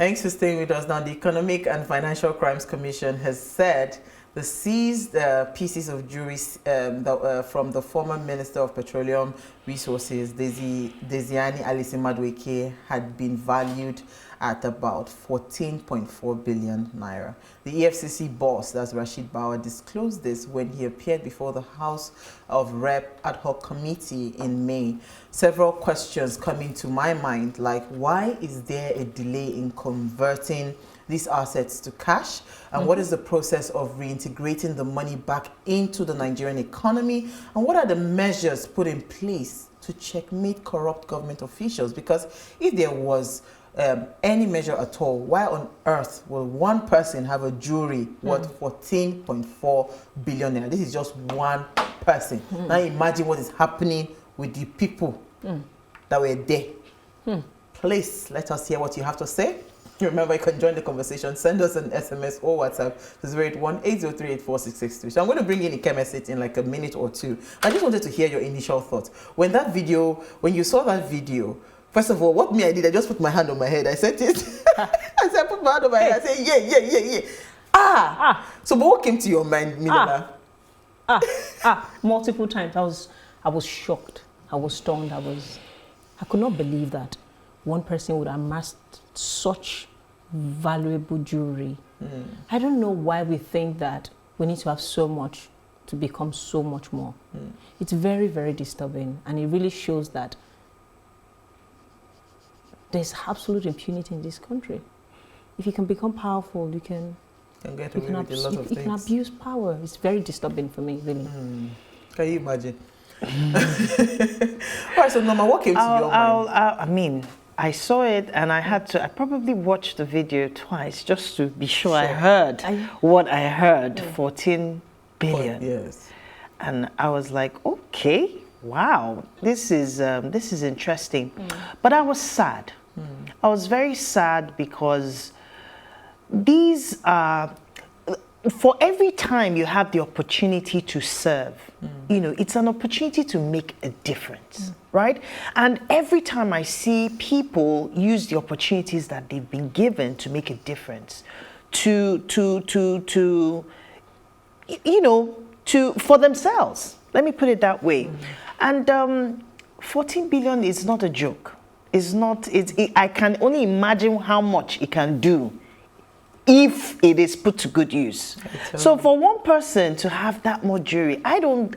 Thanks for staying with us. Now, the Economic and Financial Crimes Commission has said the seized pieces of jewelry from the former Minister of Petroleum Resources, Diezani Madueke, had been valued at about 14.4 billion naira. The EFCC boss, that's Rashid Bauer, disclosed this when he appeared before the House of Rep ad hoc committee in May. Several questions coming to my mind, like why is there a delay in converting these assets to cash, and what is the process of reintegrating the money back into the Nigerian economy, and what are the measures put in place to checkmate corrupt government officials? Because if there was any measure at all, why on earth will one person have a jewelry worth 14.4 billion naira? This is just one person. Now imagine what is happening with the people that were there. Please let us hear what you have to say. Remember, you can join the conversation. Send us an SMS or WhatsApp to 081-803-84663. So I'm going to bring in Ikemese in like a minute or two. I just wanted to hear your initial thoughts. When you saw that video, first of all, what I did, I just put my hand on my head. I said it. I said, I put my hand on my head. I said, yeah. So but what came to your mind, Milena? Multiple times. I was shocked. I was stunned. I could not believe that one person would amass such valuable jewelry. I don't know why we think that we need to have so much to become so much more. It's very, very disturbing, and it really shows that there's absolute impunity in this country. If you can become powerful, you can get away with a lot of things. You can abuse power. It's very disturbing for me, really. Can you imagine? All right, so Norma, what came to your mind? I saw it and I probably watched the video twice just to be sure I heard what I heard, 14 billion. Yes. And I was like, okay, wow, this is interesting. But I was sad. I was very sad because these are, for every time you have the opportunity to serve, it's an opportunity to make a difference, right? And every time I see people use the opportunities that they've been given to make a difference, for themselves. Let me put it that way. And 14 billion is not a joke. I can only imagine how much it can do if it is put to good use. So for one person to have that much jewelry, I don't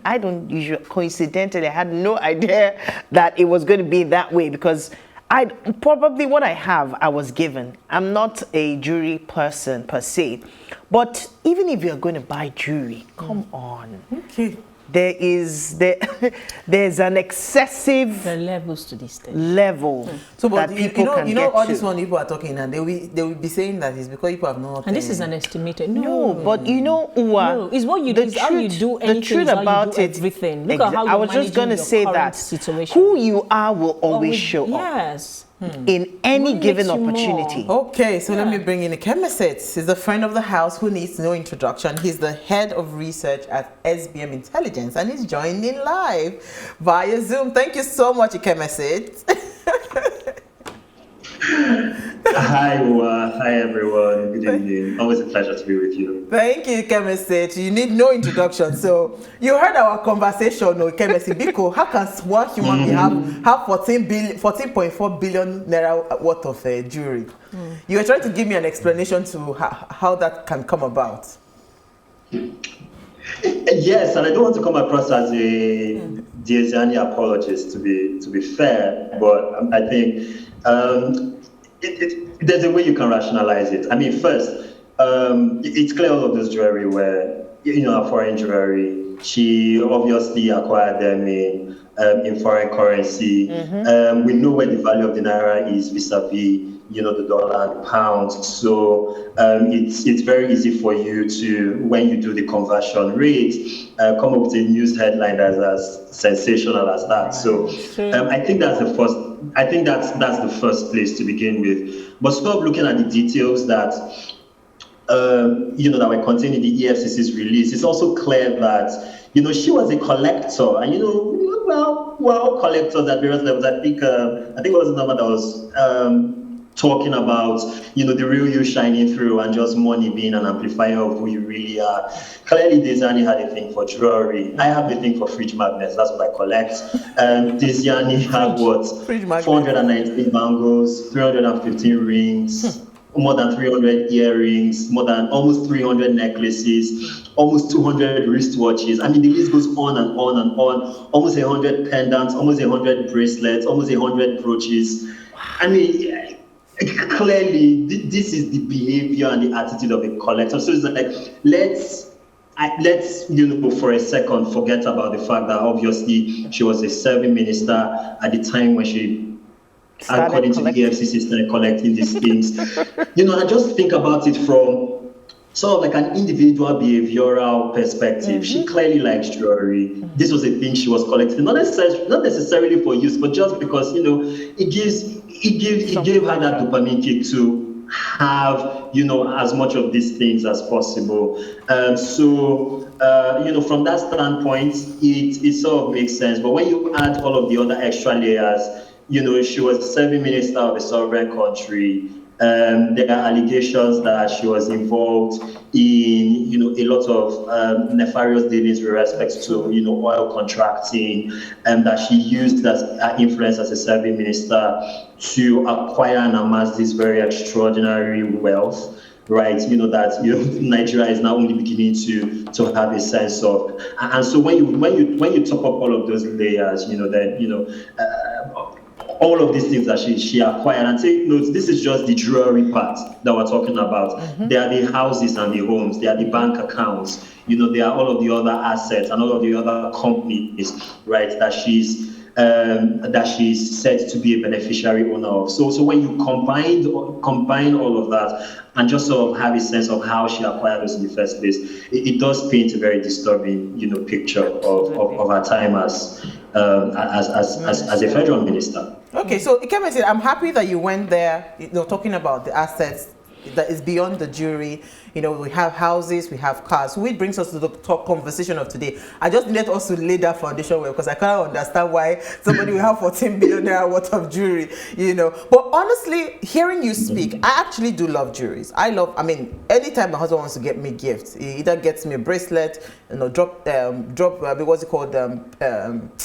usually, coincidentally, I had no idea that it was going to be that way, because what I have, I was given. I'm not a jewelry person per se, but even if you're going to buy jewelry, come on. Okay. There's an excessive levels to this thing. level So, but that people can get all to. this one people are talking, and they will be saying that it's because people have not. And this is an estimated. No, but Uwa, it's what you do. It's how you do anything. The truth about it, everything. Look at how I was just going to say that situation. who you are will always show up. Yes. In any given opportunity. Okay, so let me bring in Ikemese. He's a friend of the house who needs no introduction. He's the head of research at SBM Intelligence, and he's joining live via Zoom. Thank you so much, Ikemese. Hi, Uwa. Hi, everyone. Good evening. Always a pleasure to be with you. Thank you, Ikemese. You need no introduction. So you heard our conversation, Ikemese. Biko, how can one human being have 14.4 billion naira worth of jewelry? You were trying to give me an explanation to how that can come about. Yes, and I don't want to come across as a Diezani apologist, to be fair, but I think there's a way you can rationalize it. I mean, first, it's clear all of this jewelry were, a foreign jewelry. She obviously acquired them in foreign currency. We know where the value of the naira is vis-a-vis, the dollar and the pound. So it's very easy for you to, when you do the conversion rate, come up with a news headline that's as sensational as that. So I think that's the first. I think that's the first place to begin with. But stop looking at the details that that were contained in the EFCC's release. It's also clear that she was a collector, and we're all collectors at various levels. I think it was the number that was talking about, the real you shining through and just money being an amplifier of who you really are. Clearly, Diezani had a thing for jewelry. I have a thing for fridge magnets. That's what I collect. Diezani had what? Fridge magnet. 419 bangles, 315 rings, more than 300 earrings, more than almost 300 necklaces, almost 200 wristwatches. I mean, the list goes on and on and on. Almost 100 pendants, almost 100 bracelets, almost 100 brooches. I mean, clearly, this is the behavior and the attitude of a collector. So it's like, let's for a second forget about the fact that obviously she was a serving minister at the time when she, according to the EFCC, started collecting these things. I just think about it from sort of like an individual behavioral perspective. She clearly likes jewelry. This was a thing she was collecting, not necessarily for use, but just because it gave her that dopamine kick to have as much of these things as possible. From that standpoint, it sort of makes sense. But when you add all of the other extra layers, she was the serving minister of a sovereign country. There are allegations that she was involved in, a lot of nefarious dealings with respect to, oil contracting, and that she used her influence as a serving minister to acquire and amass this very extraordinary wealth. Right, that Nigeria is now only beginning to have a sense of, and so when you top up all of those layers, all of these things that she acquired, and take notes, this is just the jewelry part that we're talking about. There are the houses and the homes, there are the bank accounts, there are all of the other assets and all of the other companies, right, that she's said to be a beneficiary owner of. So when you combine all of that and just sort of have a sense of how she acquired those in the first place, it does paint a very disturbing, picture of her time as a federal minister. Okay, so Ikeme said, I'm happy that you went there, talking about the assets that is beyond the jury. We have houses, we have cars, which brings us to the top conversation of today. I just needed us to lay that foundation well, because I can't understand why somebody will have 14 billion naira worth of jewelry, But honestly, hearing you speak, I actually do love jewelries. Anytime my husband wants to get me gifts, he either gets me a bracelet, drop what's it called,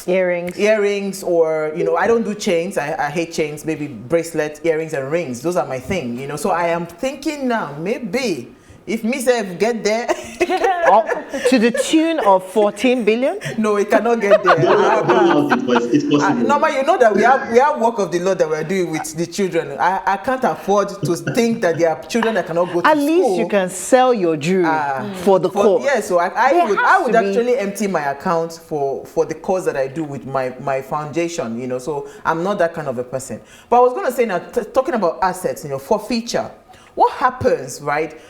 earrings, or I don't do chains. I hate chains. Maybe bracelets, earrings, and rings. Those are my thing. So I am thinking now, maybe if myself get there to the tune of 14 billion? No, it cannot get there. It's possible. Normal, that we have work of the Lord that we're doing with the children. I can't afford to think that there are children that cannot go to school. At least you can sell your jewelry for the cause. Yeah, so I would actually empty my account for the cause that I do with my foundation, so I'm not that kind of a person. But I was going to say now, talking about assets, forfeiture. What happens, right?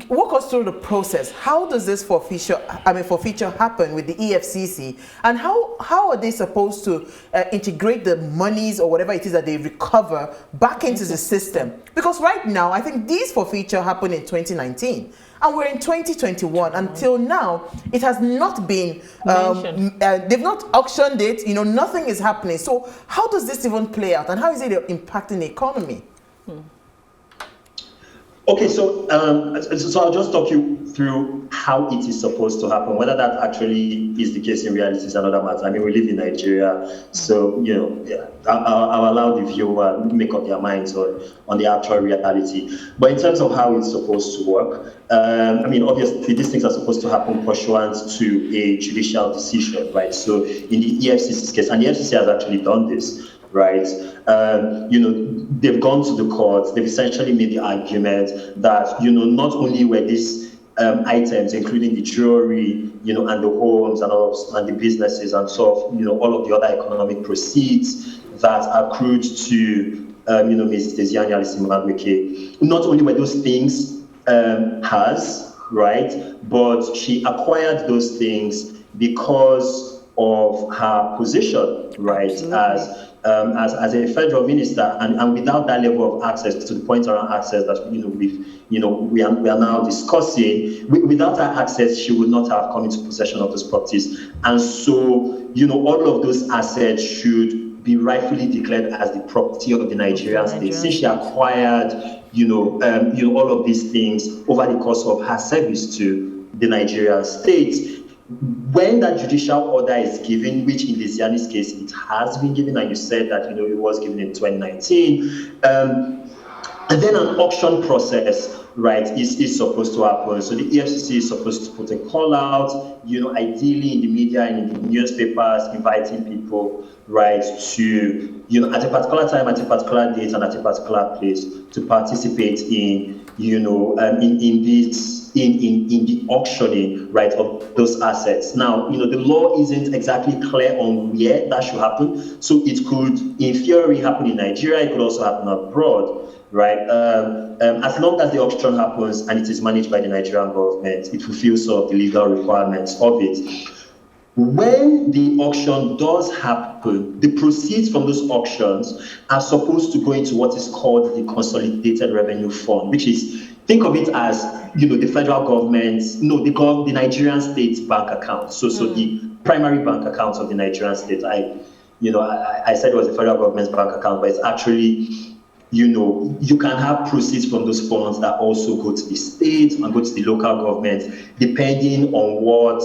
Walk us through the process. How does this forfeiture happen with the EFCC, and how are they supposed to integrate the monies or whatever it is that they recover back into the system? Because right now, I think these forfeiture happened in 2019, and we're in 2021. Until now, it has not been they've not auctioned it. Nothing is happening. So how does this even play out, and how is it impacting the economy? Okay, so I'll just talk you through how it is supposed to happen. Whether that actually is the case in reality is another matter. We live in Nigeria, so I'll allow the viewer to make up their minds on the actual reality. But in terms of how it's supposed to work, obviously these things are supposed to happen pursuant to a judicial decision, right? So in the EFCC's case, and the EFCC has actually done this, right? They've gone to the courts. They've essentially made the argument that, not only were these items, including the jewelry, and the homes and the businesses and all of the other economic proceeds that accrued to, Ms. Diezani Alisimagweke, not only were those things hers, right, but she acquired those things because of her position, right, as a federal minister, and without that level of access, to the point around access that we are now discussing, without that access, she would not have come into possession of those properties, and so all of those assets should be rightfully declared as the property of the Nigerian state, since she acquired, all of these things over the course of her service to the Nigerian state. When that judicial order is given, which in Diezani's case it has been given, and you said that it was given in 2019, and then an auction process, right, is supposed to happen. So the EFCC is supposed to put a call out, ideally in the media and in the newspapers, inviting people, right, to, at a particular time, at a particular date, and at a particular place to participate in, in the auctioning, right, of those assets. Now, the law isn't exactly clear on where that should happen. So it could, in theory, happen in Nigeria. It could also happen abroad, right? As long as the auction happens and it is managed by the Nigerian government, it fulfills sort of the legal requirements of it. When the auction does happen, the proceeds from those auctions are supposed to go into what is called the Consolidated Revenue Fund, which is, think of it as, the federal government's, the Nigerian state's bank account. So the primary bank account of the Nigerian state. I said it was the federal government's bank account, but it's actually, you can have proceeds from those funds that also go to the state and go to the local government, depending on what,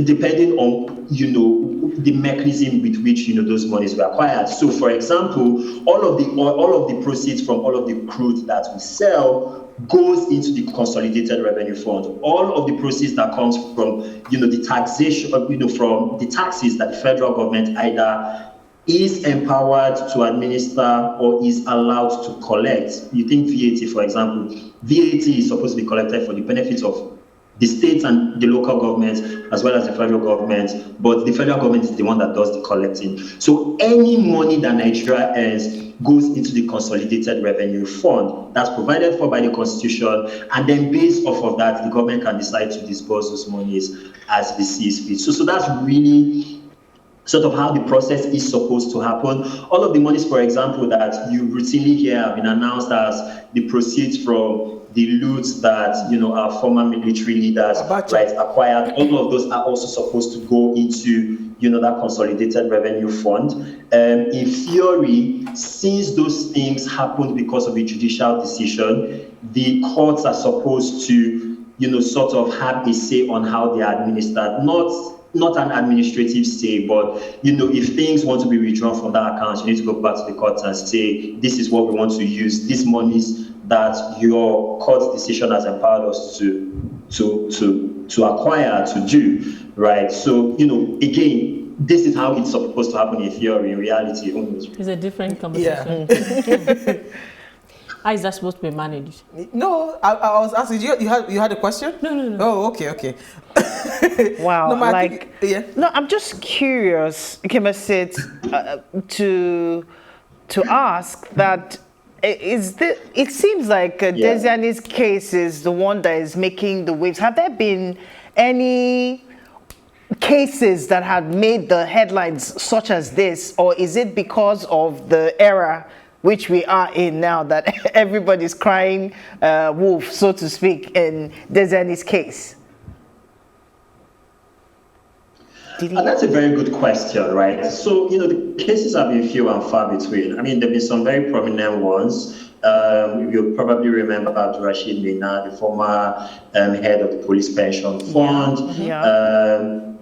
depending on the mechanism with which those monies were acquired. So, for example, all of the proceeds from all of the crude that we sell goes into the Consolidated Revenue Fund. All of the proceeds that comes from the taxation, from the taxes that the federal government either is empowered to administer or is allowed to collect. You think VAT, for example, VAT is supposed to be collected for the benefit of the states and the local governments, as well as the federal government, but the federal government is the one that does the collecting. So any money that Nigeria earns goes into the Consolidated Revenue Fund. That's provided for by the Constitution, and then based off of that, the government can decide to disburse those monies as it sees fit. So that's really sort of how the process is supposed to happen. All of the monies, for example, that you routinely hear have been announced as the proceeds from the loot that our former military leaders acquired. All of those are also supposed to go into that Consolidated Revenue Fund. In theory, since those things happened because of a judicial decision, the courts are supposed to sort of have a say on how they are administered. Not an administrative say, but if things want to be withdrawn from that account, you need to go back to the courts and say, this is what we want to use, these monies that your court decision has empowered us to acquire, to do, right? So, again, this is how it's supposed to happen in theory. In reality, it's a different conversation. Yeah. How is that supposed to be managed? No, I was asking you had a question? No. Oh, okay. Wow, no, No, I'm just curious, Kemesit, to ask that. It seems like Diezani's case is the one that is making the waves. Have there been any cases that have made the headlines such as this, or is it because of the era which we are in now that everybody's crying wolf, so to speak, in Diezani's case? That's a very good question, right? So, the cases have been few and far between. I mean, there have been some very prominent ones. You'll probably remember about Rashid Mina, the former head of the Police Pension Fund.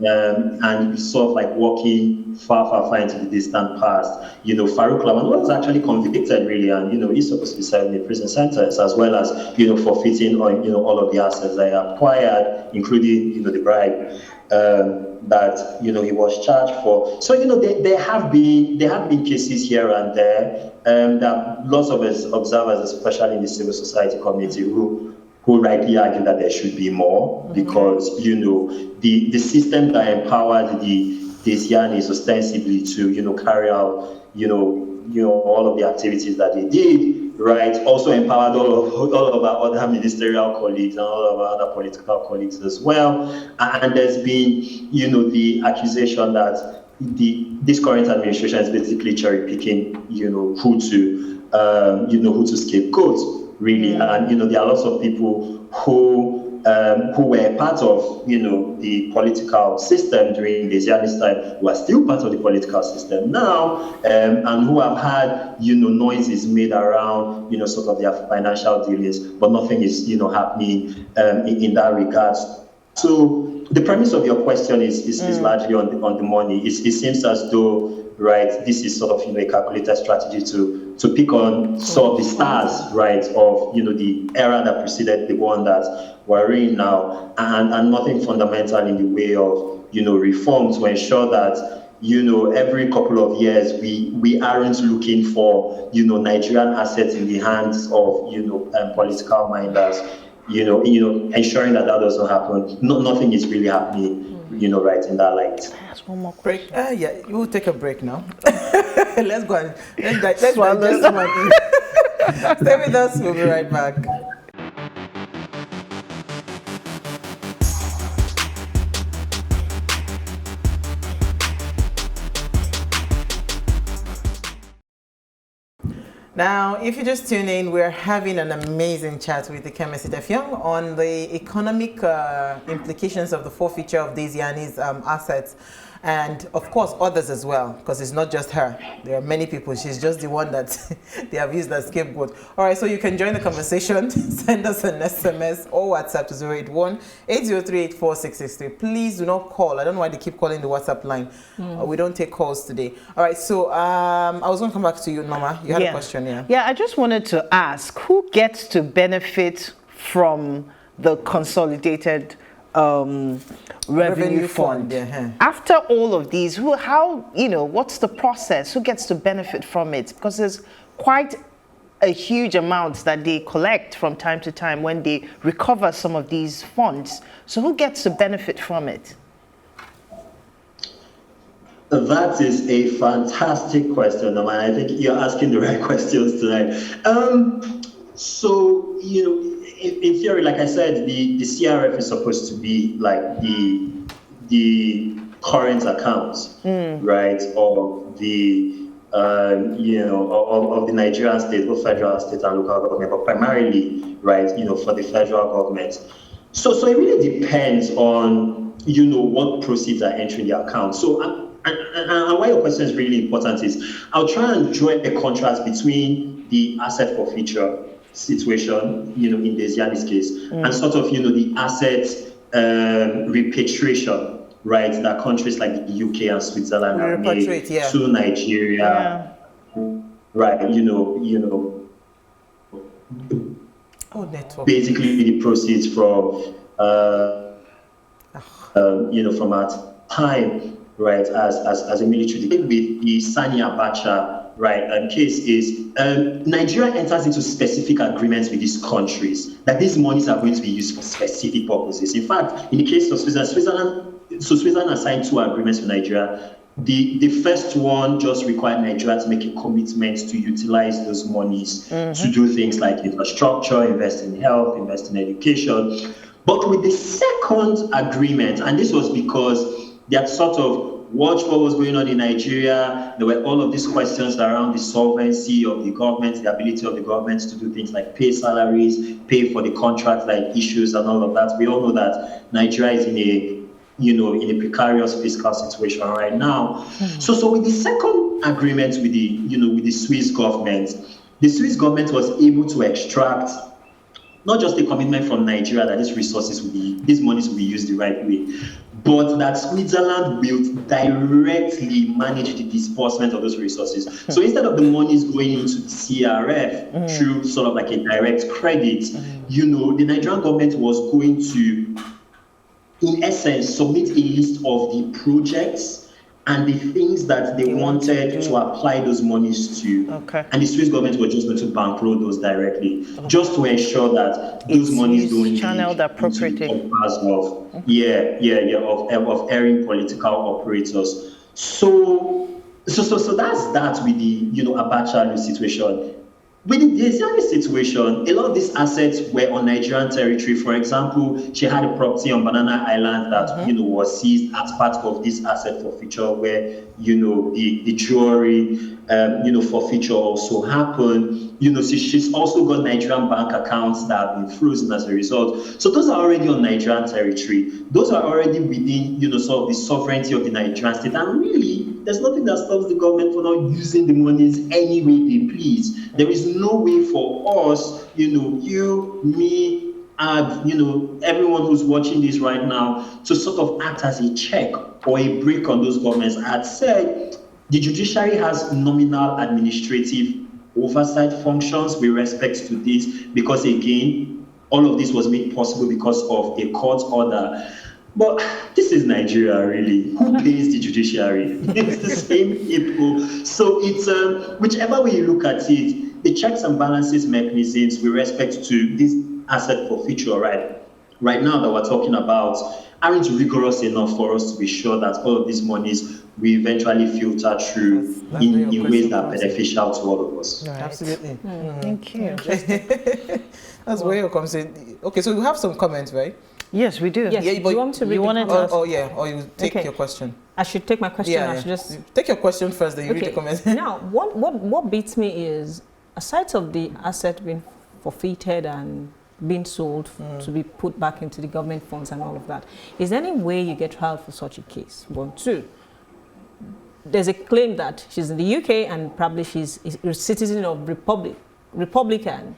And sort of like walking far into the distant past. Farouk Lawan was actually convicted, really, and, he's supposed to be serving a prison sentence, as well as, forfeiting on, all of the assets they acquired, including, the bribe. That he was charged for. So there have been cases here and there that lots of us observers, especially in the civil society community, who rightly argue that there should be more, because the system that empowered the Diezani ostensibly to carry out all of the activities that they did, right, also empowered all of our other ministerial colleagues and all of our other political colleagues as well. And there's been, the accusation that this current administration is basically cherry picking, who to scapegoat, really. And there are lots of people who who were part of, the political system during Diezani's time, who are still part of the political system now, and who have had, noises made around, sort of their financial dealings, but nothing is, happening in that regard. So the premise of your question is largely on the money. It seems as though, right, this is sort of, a calculated strategy to pick on sort of the stars, right, of, the era that preceded the one that we're in now, and nothing fundamental in the way of, reform to ensure that, every couple of years we aren't looking for, Nigerian assets in the hands of, political minders. Ensuring that doesn't happen. Nothing is really happening, right in that light. That's one more Break. question. Yeah, we'll take a break now. Let's go and let's digest one. Stay with us. We'll be right back. Now, if you just tune in, we're having an amazing chat with the chemist Effiong on the economic implications of the forfeiture of Diezani's assets, and of course others as well, because it's not just her. There are many people. She's just the one that they have used as scapegoat. All right, so you can join the conversation. Send us an SMS or WhatsApp to 081-803-84663. Please do not call. I don't know why they keep calling the WhatsApp line. We don't take calls today. All right, so I was going to come back to you, Norma. You had a question, yeah? Yeah, I just wanted to ask, who gets to benefit from the consolidated revenue fund? Yeah. After all of these, what's the process? Who gets to benefit from it? Because there's quite a huge amount that they collect from time to time when they recover some of these funds. So who gets to benefit from it? That is a fantastic question, and I think you're asking the right questions tonight. So, in theory, like I said, the CRF is supposed to be like the current account, right, of the of the Nigerian state, both federal, state, and local government, but primarily, right, for the federal government. So it really depends on what proceeds are entering the account. So and why your question is really important is I'll try and draw a contrast between the asset forfeiture situation, in Diezani's case, and sort of, the asset repatriation, right, that countries like the UK and Switzerland have made to Nigeria, right, basically the proceeds from, from our time, right, as a military. With the Sani Abacha, right, case is Nigeria enters into specific agreements with these countries that these monies are going to be used for specific purposes. In fact, in the case of Switzerland assigned 2 agreements with Nigeria. The first one just required Nigeria to make a commitment to utilize those monies to do things like infrastructure, invest in health, invest in education. But with the second agreement, and this was because they had sort of watched what was going on in Nigeria. There were all of these questions around the solvency of the government, the ability of the government to do things like pay salaries, pay for the contract like issues and all of that. We all know that Nigeria is in a precarious fiscal situation right now. So with the second agreement with the Swiss government was able to extract not just a commitment from Nigeria that these monies will be used the right way, but that Switzerland will directly manage the disbursement of those resources. So instead of the monies going into the CRF through sort of like a direct credit, the Nigerian government was going to, in essence, submit a list of the projects and the things that they wanted to apply those monies to. Okay. And the Swiss government was just going to bankroll those directly, just to ensure that those monies don't channeled appropriately of erring political operators. So that's that with the Abacha situation. With the Diezani situation, a lot of these assets were on Nigerian territory. For example, she had a property on Banana Island that was seized as part of this asset forfeiture, where the jewelry, forfeiture also happened. So she's also got Nigerian bank accounts that have been frozen as a result. So those are already on Nigerian territory. Those are already within, sort of the sovereignty of the Nigerian state. And really, there's nothing that stops the government from not using the monies any way they please. There is no way for us, you, me, and everyone who's watching this right now to sort of act as a check or a brake on those governments. I had said the judiciary has nominal administrative oversight functions with respect to this, because again, all of this was made possible because of a court order. But this is Nigeria, really. Who pays the judiciary? It's the same people. So it's whichever way you look at it, the checks and balances mechanisms with respect to this asset forfeiture, right now that we're talking about, aren't rigorous enough for us to be sure that all of these monies will eventually filter through in ways that are beneficial to all of us. Right. Absolutely. Thank you. That's where you're coming in. Okay, so we have some comments, right? Yes, we do. Yes. Yeah, Do but you want to read or you take Okay. your question. I should take my question. I should just take your question first, then you read the comments. Now, what beats me is, aside of the asset being forfeited and being sold to be put back into the government funds and all of that, is there any way you get trial for such a case? 1, 2. There's a claim that she's in the UK and probably she's a citizen of Republican.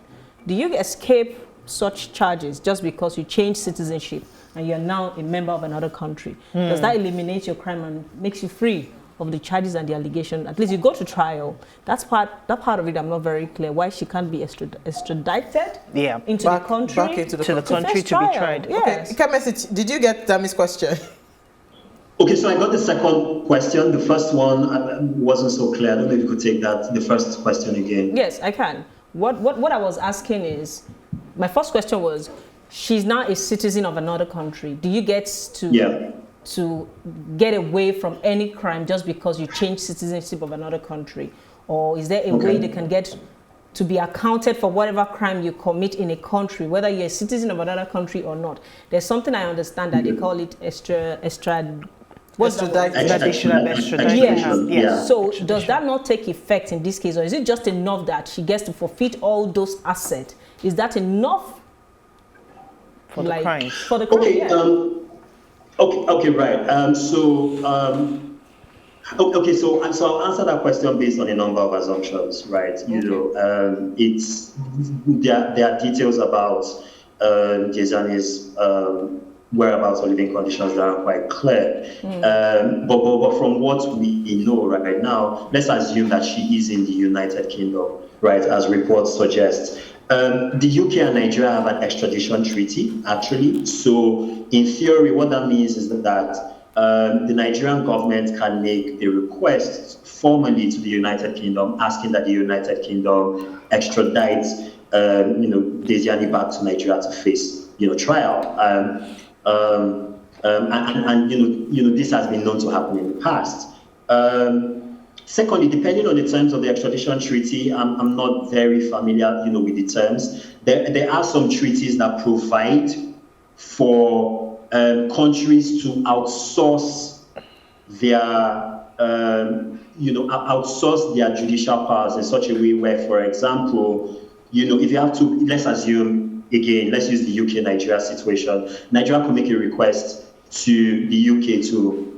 Do you escape such charges just because you change citizenship and you're now a member of another country? Does that eliminate your crime and makes you free of the charges and the allegation? At least you go to trial. That part of it I'm not very clear. Why she can't be extradited into the country? Back into the country to be tried. Yes. Okay, message. Did you get Tammy's question? Okay, so I got the second question. The first one wasn't so clear. I don't know if you could take that, the first question again. Yes, I can. What I was asking is, my first question was, she's now a citizen of another country. Do you get to get away from any crime just because you change citizenship of another country? Or is there a way they can get to be accounted for whatever crime you commit in a country, whether you're a citizen of another country or not? There's something I understand that they call it extradition. Yeah. So does that not take effect in this case, or is it just enough that she gets to forfeit all those assets? Is that enough for the crime? For the crime, Okay, right. So I'll answer that question based on a number of assumptions, right? It's there are details about Diezani's whereabouts or living conditions that are quite clear. But from what we know right now, let's assume that she is in the United Kingdom, right, as reports suggest. The UK and Nigeria have an extradition treaty, actually. So in theory, what that means is that the Nigerian government can make a request formally to the United Kingdom, asking that the United Kingdom extradite, Diezani back to Nigeria to face, trial. This has been known to happen in the past. Secondly, depending on the terms of the extradition treaty, I'm not very familiar, with the terms. There are some treaties that provide for countries to outsource their, judicial powers in such a way where, for example, if you have to, let's assume, again, let's use the UK-Nigeria situation. Nigeria could make a request to the UK to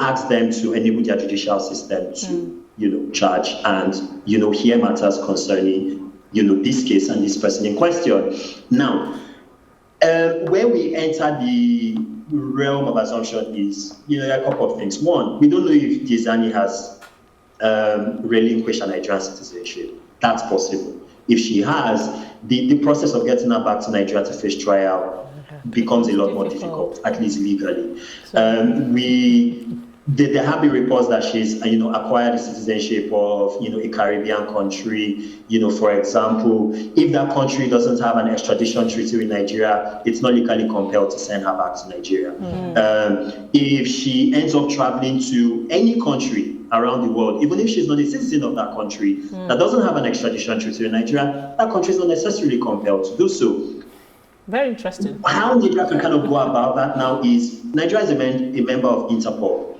ask them to enable their judicial system to, charge and, hear matters concerning, this case and this person in question. Now, where we enter the realm of assumption is, a couple of things. One, we don't know if Diezani has relinquished her Nigerian citizenship. That's possible. If she has, the process of getting her back to Nigeria to face trial becomes a lot more difficult, at least legally. There have been reports that she's, acquired the citizenship of, a Caribbean country. For example, if that country doesn't have an extradition treaty with Nigeria, it's not legally compelled to send her back to Nigeria. If she ends up traveling to any country around the world, even if she's not a citizen of that country, that doesn't have an extradition treaty with Nigeria, that country is not necessarily compelled to do so. Very interesting. How Nigeria can kind of go about that now is, Nigeria is a member of Interpol.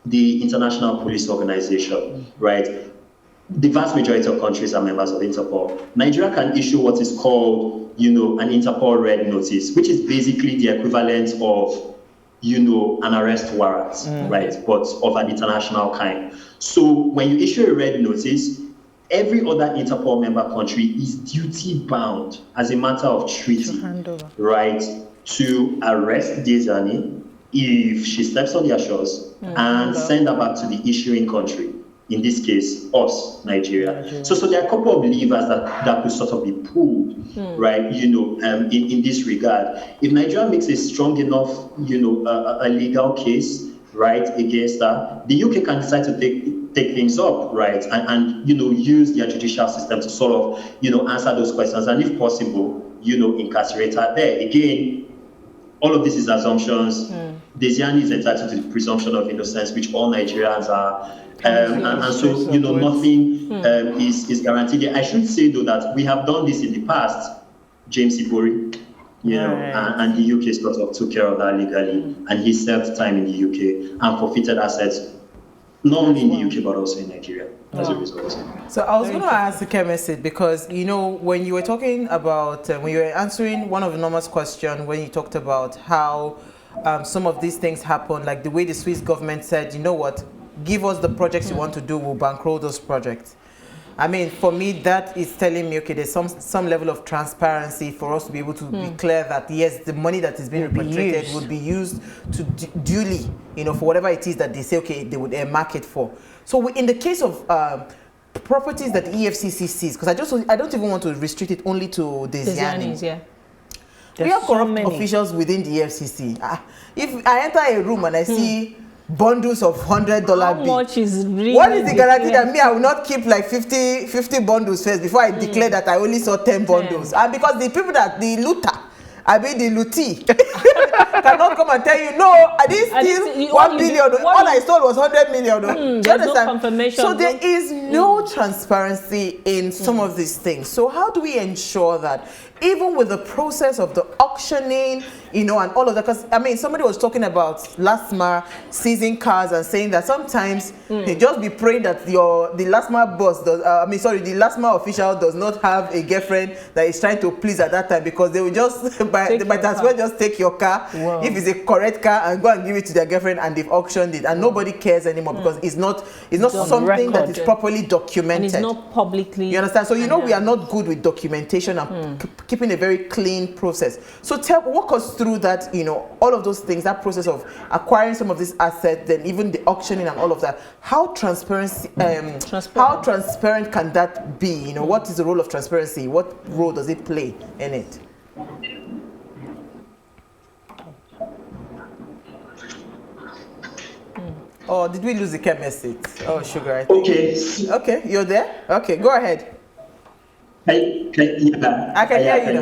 the International Police Organization, right? The vast majority of countries are members of Interpol. Nigeria can issue what is called, an Interpol Red Notice, which is basically the equivalent of, an arrest warrant, right? But of an international kind. So when you issue a Red Notice, every other Interpol member country is duty bound as a matter of treaty, right, to arrest Diezani if she steps on their shores and send her back to the issuing country. In this case, us, Nigeria. So there are a couple of levers that could sort of be pulled, right? In this regard, if Nigeria makes a strong enough, a legal case, right, against her, the UK can decide to take things up, right, and use their judicial system to sort of, answer those questions, and if possible, incarcerate her there. Again, all of this is assumptions. Diezani is entitled to the presumption of innocence, which all Nigerians are. And so, nothing is guaranteed. I should say, though, that we have done this in the past. James Ibori, and the UK sort of took care of that legally, and he served time in the UK and forfeited assets, not only in the UK, but also in Nigeria as a result. So I was going to ask the chemist, because, when you were talking about, when you were answering one of the Norma's question, when you talked about how some of these things happen, like the way the Swiss government said, you know what, give us the projects you want to do, we'll bankroll those projects. I mean, for me, that is telling me, okay, there's some level of transparency for us to be able to be clear that, yes, the money that is being repatriated would be used to duly, for whatever it is that they say, okay, they would market for. So in the case of properties that the EFCC sees, because I don't even want to restrict it only to Diezani. Yeah. We have corrupt officials within the EFCC. If I enter a room and I see bundles of $100 bills. How much is really? What is the guarantee that I will not keep like 50 bundles first before I declare that I only saw 10 bundles? And because the people the lootee cannot come and tell you, no, I didn't steal 1 billion. All I stole was 100 million. Do you understand? No confirmation. So there is no transparency in some of these things. So how do we ensure that even with the process of the auctioning, and all of that? Because, I mean, somebody was talking about LASMA seizing cars and saying that sometimes they just be praying that the LASMA boss the LASMA official does not have a girlfriend that is trying to please at that time, because they will just, they might as well just take your car, if it's a correct car, and go and give it to their girlfriend, and they've auctioned it, and nobody cares anymore, because it's not something that is properly documented. And it's not publicly. You understand? So, we are not good with documentation and keeping a very clean process. So walk us through that, all of those things, that process of acquiring some of these assets, then even the auctioning and all of that. How transparent can that be? What is the role of transparency? What role does it play in it? Oh, did we lose the chemist? Oh, sugar, I think. Okay, you're there? Okay, go ahead. I can hear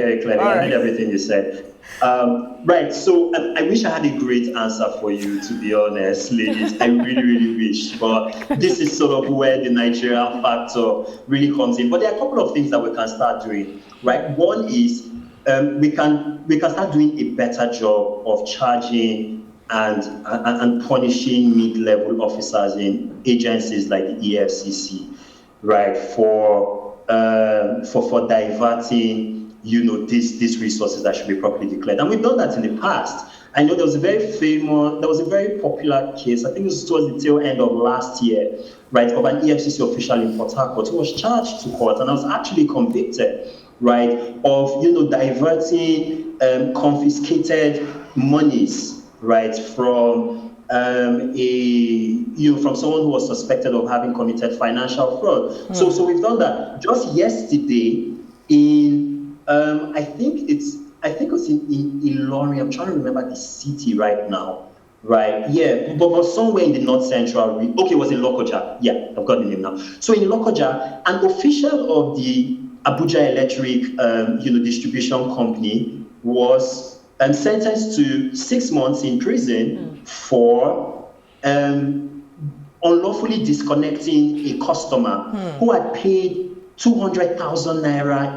you clearly. I heard everything you said. Right, so I wish I had a great answer for you, to be honest, ladies. I really, really wish. But this is sort of where the Nigerian factor really comes in. But there are a couple of things that we can start doing, right? One is we can start doing a better job of charging and punishing mid-level officers in agencies like the EFCC, right, for diverting, these resources that should be properly declared. And we've done that in the past. I know there was a very popular case, I think it was towards the tail end of last year, right, of an EFCC official in Port Harcourt who was charged to court and was actually convicted, right, of, diverting confiscated monies, right, from from someone who was suspected of having committed financial fraud. So we've done that. Just yesterday in I think it was in Ilorin. I'm trying to remember the city right now. Right, yeah, but somewhere in the north central region. Okay, it was in Lokoja. Yeah, I've got the name now. So in Lokoja, an official of the Abuja Electric distribution company was sentenced to 6 months in prison for unlawfully disconnecting a customer who had paid 300,000 naira,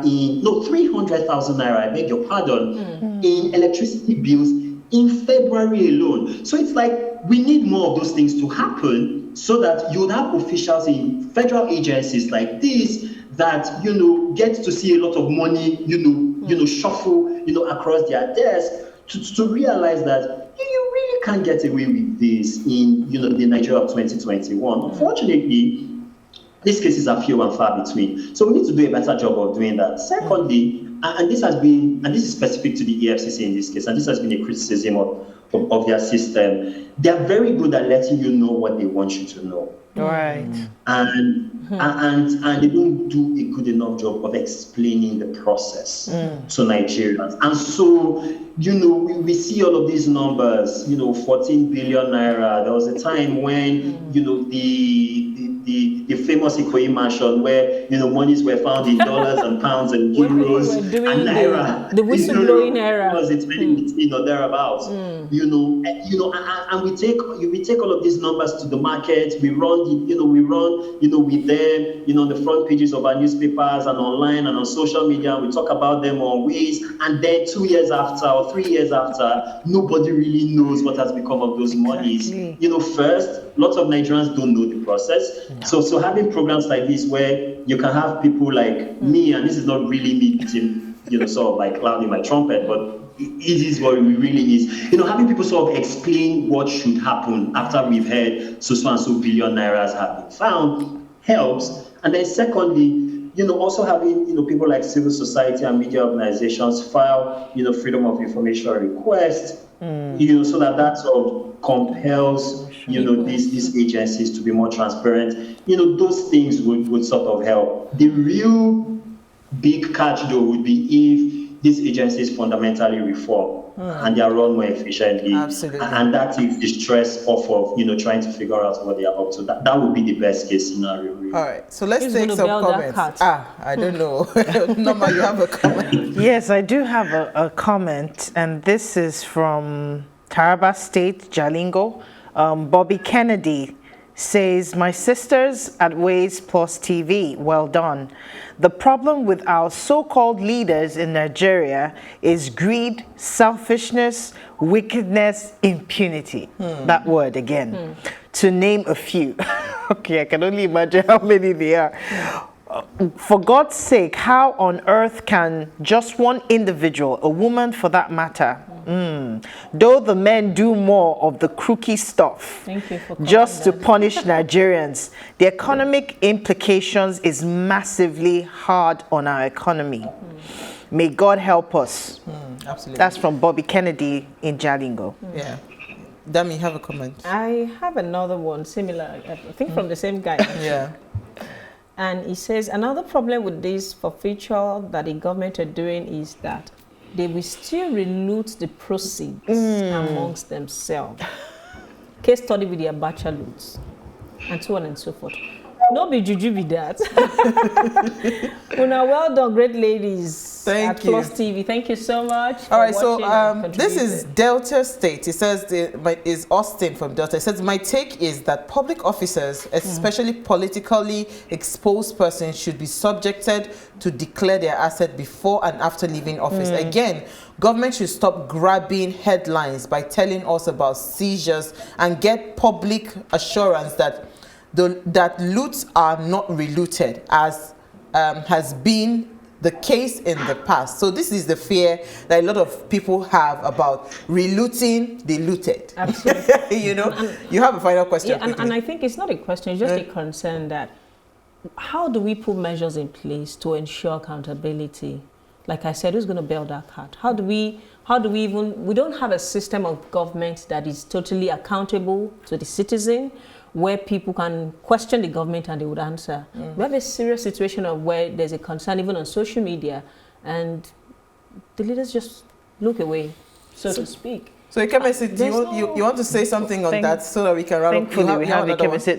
I beg your pardon, in electricity bills in February alone. So it's like we need more of those things to happen so that you would have officials in federal agencies like this that, get to see a lot of money, shuffle, across their desk to realize that you really can't get away with this in, the Nigeria of 2021. Unfortunately, these cases are few and far between. So we need to do a better job of doing that. Secondly, and this is specific to the EFCC in this case, and this has been a criticism of their system. They are very good at letting you know what they want you to know. Right. And they don't do a good enough job of explaining the process to Nigerians. And so, we see all of these numbers, 14 billion naira. There was a time when, the famous Ikoyi mansion where, monies were found in dollars and pounds and euros and naira. The whistleblowing era. Because it's been, thereabouts. And we take all of these numbers to the market. We run, with them, on the front pages of our newspapers and online and on social media. We talk about them on ways. And then 2 years after or 3 years after, nobody really knows what has become of those monies. First, lots of Nigerians don't know the process. No. So having programs like this where you can have people like me, and this is not really me beating, sort of like loud in my trumpet, but it is what it really is. Having people sort of explain what should happen after we've heard so and so billion nairas have been found helps. And then secondly, also having, people like civil society and media organizations file, freedom of information requests, so that sort of compels, these agencies to be more transparent. Those things would sort of help. The real big catch, though, would be if these agencies fundamentally reform and they are run more efficiently. Absolutely. And that takes the stress off of, trying to figure out what they are up to. That would be the best case scenario. Really. All right, so let's take some comments. I don't know. Norma, you have a comment? Yes, I do have a comment, and this is from Taraba State, Jalingo. Bobby Kennedy says, my sisters at Ways Plus TV, well done. The problem with our so-called leaders in Nigeria is greed, selfishness, wickedness, impunity. That word again, to name a few. Okay, I can only imagine how many they are. For God's sake, how on earth can just one individual, a woman for that matter, though the men do more of the crooky stuff, just to punish Nigerians? The economic implications is massively hard on our economy. May God help us. Absolutely. That's from Bobby Kennedy in Jalingo. Yeah. Dami, you have a comment? I have another one similar, I think from the same guy. Yeah. And he says another problem with this forfeiture that the government are doing is that they will still reloot the proceeds amongst themselves. Case study with their bachelor loots, and so on and so forth. No be juju be that. Una, well done, great ladies. Thank you. Plus TV. Thank you so much. All right, so this is Delta State. It says is Austin from Delta. It says my take is that public officers, especially politically exposed persons, should be subjected to declare their asset before and after leaving office. Again, government should stop grabbing headlines by telling us about seizures and get public assurance that that loots are not relooted, as has been the case in the past. So this is the fear that a lot of people have about relooting the looted. Absolutely. You have a final question. Yeah, and I think it's not a question, it's just a concern that how do we put measures in place to ensure accountability? Like I said, who's going to bail that cat? How do we even, we don't have a system of government that is totally accountable to the citizen, where people can question the government and they would answer. We have a serious situation of where there's a concern even on social media and the leaders just look away, so to speak. So you want to say something on that so that we can run up? Thankfully, we have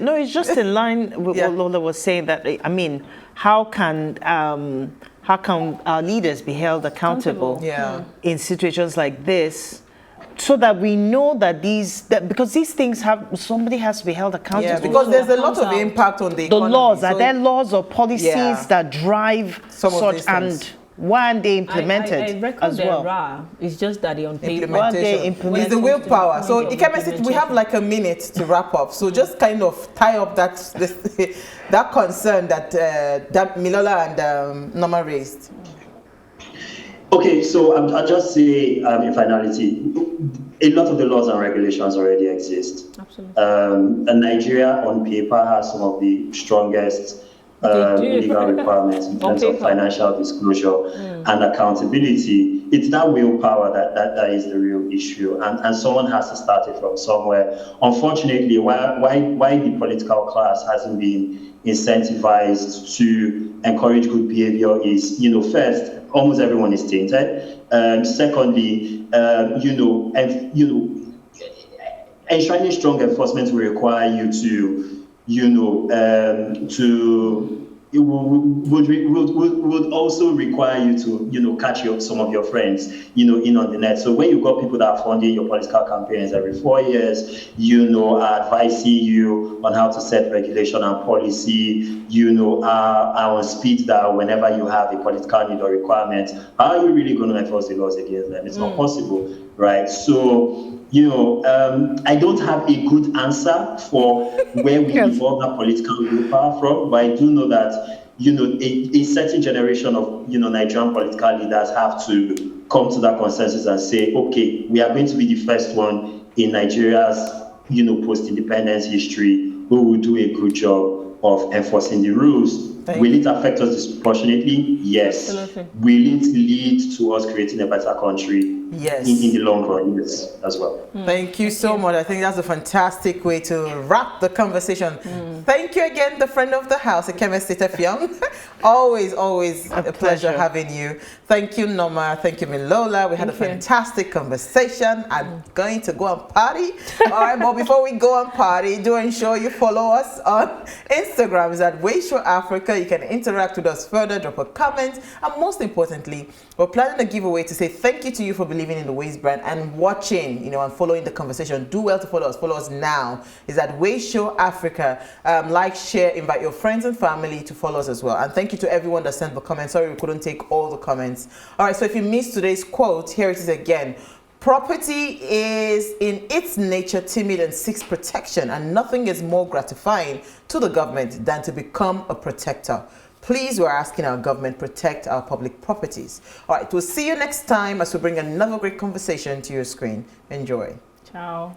no, it's just in line with what Lola was saying, that, I mean, how can our leaders be held accountable in situations like this? So that we know that because these things somebody has to be held accountable. Yeah, because there's a lot of impact on the economy. Laws, are there laws or policies that drive such, and Why aren't they implemented I reckon as well? there are. It's just that they on paper. Why aren't they Implementation. implemented? It's the willpower. So, Point of Ikeme, we have like a minute to wrap up. So, just kind of tie up that that concern that that Milola and Norma raised. Okay, so I'll just say in finality, a lot of the laws and regulations already exist. Absolutely. And Nigeria on paper has some of the strongest legal requirements in terms of financial disclosure and accountability. It's that willpower that is the real issue, and someone has to start it from somewhere. Unfortunately, why the political class hasn't been incentivized to encourage good behavior is, first, almost everyone is tainted. Secondly, enshrining strong enforcement will require you to, it would also require you to, catch some of your friends, in on the net. So when you've got people that are funding your political campaigns every 4 years, advising you on how to set regulation and policy, are on speed dial whenever you have a political need or requirement, how are you really going to enforce the laws against them? It's not possible, right? So, I don't have a good answer for where we evolve that political willpower from, but I do know that, a certain generation of, Nigerian political leaders have to come to that consensus and say, okay, we are going to be the first one in Nigeria's, post-independence history who will do a good job of enforcing the rules. Will it affect us disproportionately? Yes. Absolutely. Will it lead to us creating a better country? Yes. In the long run, yes, as well. Thank you so much. I think that's a fantastic way to wrap the conversation. Thank you again, the friend of the house, Ikeme Sitafiam. always a pleasure having you. Thank you, Norma. Thank you, Milola. We had a fantastic conversation. I'm going to go and party. All right, but before we go and party, do ensure you follow us on Instagram. It's at PlusTvAfrica. You can interact with us further, drop a comment, and most importantly, we're planning a giveaway to say thank you to you for believing in the Ways brand and watching, and following the conversation. Do well to follow us. Follow us now. It's at PlusTvAfrica. Like, share, invite your friends and family to follow us as well. And thank you to everyone that sent the comments. Sorry we couldn't take all the comments. All right, so if you missed today's quote, here it is again. Property is in its nature timid and seeks protection, and nothing is more gratifying to the government than to become a protector. Please, we're asking our government protect our public properties. All right, we'll see you next time as we bring another great conversation to your screen. Enjoy. Ciao.